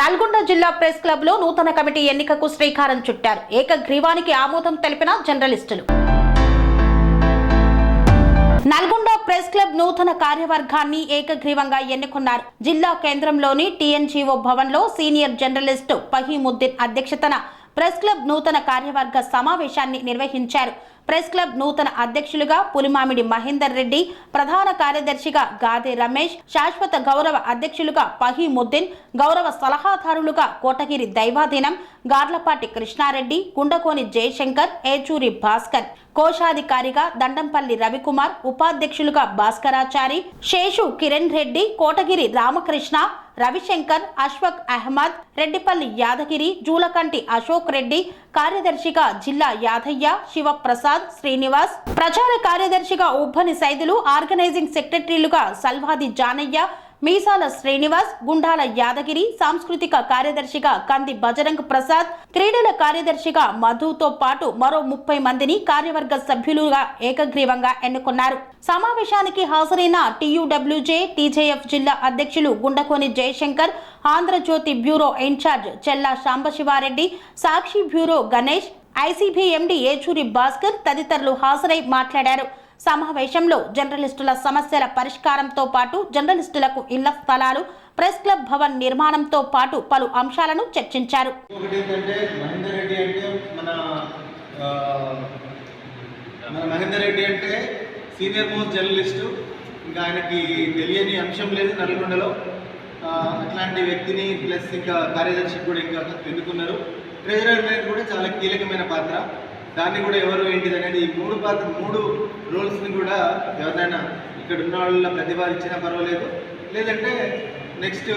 నల్గొండ జిల్లా press club లో నూతన కమిటీ ఎన్నికకు శ్రీకారం చుట్టారు. ఏకగ్రీవానికి ఆమోదం తెలిపిన జర్నలిస్టులు. నల్గొండ ప్రెస్ క్లబ్ నూతన కార్యవర్గాన్ని ఏకగ్రీవంగా ఎన్నుకున్నారు. జిల్లా కేంద్రంలోని టీఎన్జీఓ భవన్ లో సీనియర్ జర్నలిస్టు ఫహీముద్దీన్ అధ్యక్షతన ప్రెస్ క్లబ్ నూతన కార్యవర్గ సమావేశాన్ని నిర్వహించారు. ప్రెస్ క్లబ్ నూతన అధ్యక్షులుగా పులిమామిడి మహేందర్ రెడ్డి, ప్రధాన కార్యదర్శిగా గాదే రమేష్, శాశ్వత గౌరవ అధ్యక్షులుగా ఫహీముద్దీన్, గౌరవ సలహాదారులుగా కోటగిరి దైవాధీనం, గార్లపాటి కృష్ణారెడ్డి, గుండకోని జయశంకర్, ఏచూరి భాస్కర్, కోశాధికారిగా దండంపల్లి రవికుమార్, ఉపాధ్యక్షులుగా భాస్కరాచారి, శేషు కిరణ్ రెడ్డి, కోటగిరి రామకృష్ణ, రవిశంకర్, అష్ఫక్ అహ్మద్, రెడ్డిపల్లి యాదగిరి, జూలకంటి అశోక్ రెడ్డి, కార్యదర్శిగా జిల్లా యాదయ్య, శివప్రసాద్, శ్రీనివాస్, ప్రచార కార్యదర్శిగా ఉబ్బని సైదులు, ఆర్గనైజింగ్ సెక్రటరీలుగా సల్వాది జానయ్య, మీసాల శ్రీనివాస్, గుండాల యాదగిరి, సాంస్కృతిక కార్యదర్శిగా కంది బజరంగ్ ప్రసాద్, క్రీడల కార్యదర్శిగా మధుతో పాటు మరో 30 మందిని కార్యవర్గ సభ్యులుగా ఏకగ్రీవంగా ఎన్నుకున్నారు. సమావేశానికి హాజరైన టీయూడబ్ల్యూజే, టీజేఎఫ్ జిల్లా అధ్యక్షులు గుండకోని జయశంకర్, ఆంధ్రజ్యోతి బ్యూరో ఇన్ఛార్జ్ చెల్లా శాంబశివారెడ్డి, సాక్షి bureau Ganesh, ICB MD Yechury Bhaskar తదితరులు హాజరై మాట్లాడారు. సమావేశంలో జర్నలిస్టుల సమస్యల పరిష్కారంతో పాటు జర్నలిస్టులకు ఇళ్ల స్థలాలు, ప్రెస్ క్లబ్ భవన్ నిర్మాణంతో పాటు పలు అంశాలను చర్చించారు. మహేందర్ రెడ్డి అంటే సీనియర్ మోస్ట్ జర్నలిస్టు, ఇంకా ఆయనకి తెలియని అంశం లేదు నల్గొండలో. అట్లాంటి వ్యక్తిని ప్లస్ ఇంకా కార్యదర్శి కూడా ఇంకా ఎన్నుకున్నారు. ట్రెజరర్ అనేది కూడా చాలా కీలకమైన పాత్ర. దాన్ని కూడా ఎవరు ఏంటిది అనేది ఈ మూడు రోల్స్ని కూడా ఎవరినైనా ఇక్కడ ఉన్న వాళ్ళ ప్రతిపాదించినా పర్వాలేదు, లేదంటే నెక్స్ట్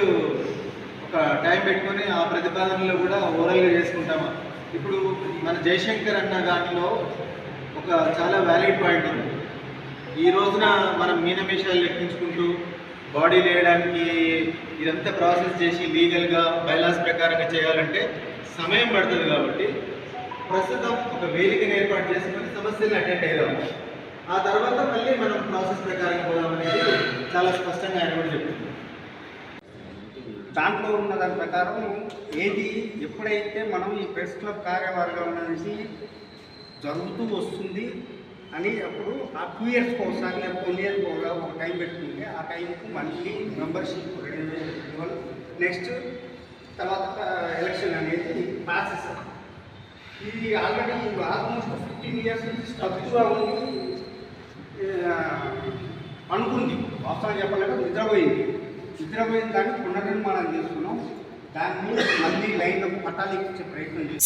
ఒక టైం పెట్టుకొని ఆ ప్రతిపాదనలో కూడా ఓరల్గా చేసుకుంటామా. ఇప్పుడు మన జయశంకర్ అన్న దాంట్లో ఒక చాలా వ్యాలిడ్ పాయింట్ ఉంది. ఈ రోజున మనం మీనమేషాలు లెక్కించుకుంటూ బాడీ వేయడానికి ఇదంతా ప్రాసెస్ చేసి లీగల్గా బైలాస్ ప్రకారంగా చేయాలంటే సమయం పడుతుంది. కాబట్టి ప్రస్తుతం ఒక వేదికను ఏర్పాటు చేసుకొని సమస్యలను అటెండ్ అయ్యాము. ఆ తర్వాత మళ్ళీ మనం ప్రాసెస్ ప్రకారం పోదామనేది చాలా స్పష్టంగా ఆయన కూడా చెప్తుంది. దాంట్లో ఉన్న దాని ప్రకారం ఏది ఎప్పుడైతే మనం ఈ ప్రెస్ క్లబ్ కార్యవర్గం అనేది జరుగుతూ వస్తుంది అని అప్పుడు ఆ 2 ఇయర్స్కి ఒకసారి లేదా 1 ఇయర్కి ఒక టైం పెట్టుకుంటే ఆ టైంకి మళ్ళీ మెంబర్షిప్ రెన్యువల్, నెక్స్ట్ తర్వాత ఎలక్షన్ అనేది ప్రాసెస్. ఇది ఆల్రెడీ ఆల్మోస్ట్ 15 ఇయర్స్ నుంచి స్టక్గా ఉంది అనుకుంది. వాస్తవం చెప్పాలంటే నిద్రపోయిన దాన్ని పునర్నిర్మాణం చేస్తున్నాం.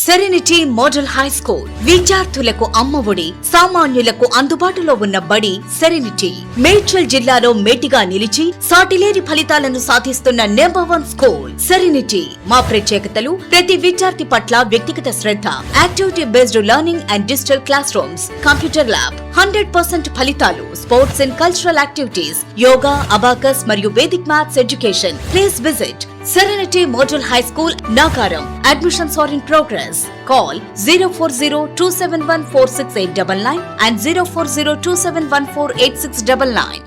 సెరెనిటీ మోడల్ హై స్కూల్ విద్యార్థులకు అమ్మఒడి, సామాన్యులకు అందుబాటులో ఉన్న బడి సెరెనిటీ. మేడ్చల్ జిల్లాలో మేటిగా నిలిచి సాటిలేని ఫలితాలను సాధిస్తున్న నంబర్ 1 స్కూల్ సెరెనిటీ. మా ప్రత్యేకతలు ప్రతి విద్యార్థి పట్ల వ్యక్తిగత శ్రద్ధ, activity based learning and digital classrooms, computer lab, 100% ఫలితాలు, sports and cultural activities, yoga, abacus మరియు Vedic maths education. Please visit Serenity Model High School, Nagaram. Admissions are in progress. Call 040-271-46899 and 040-271-48699.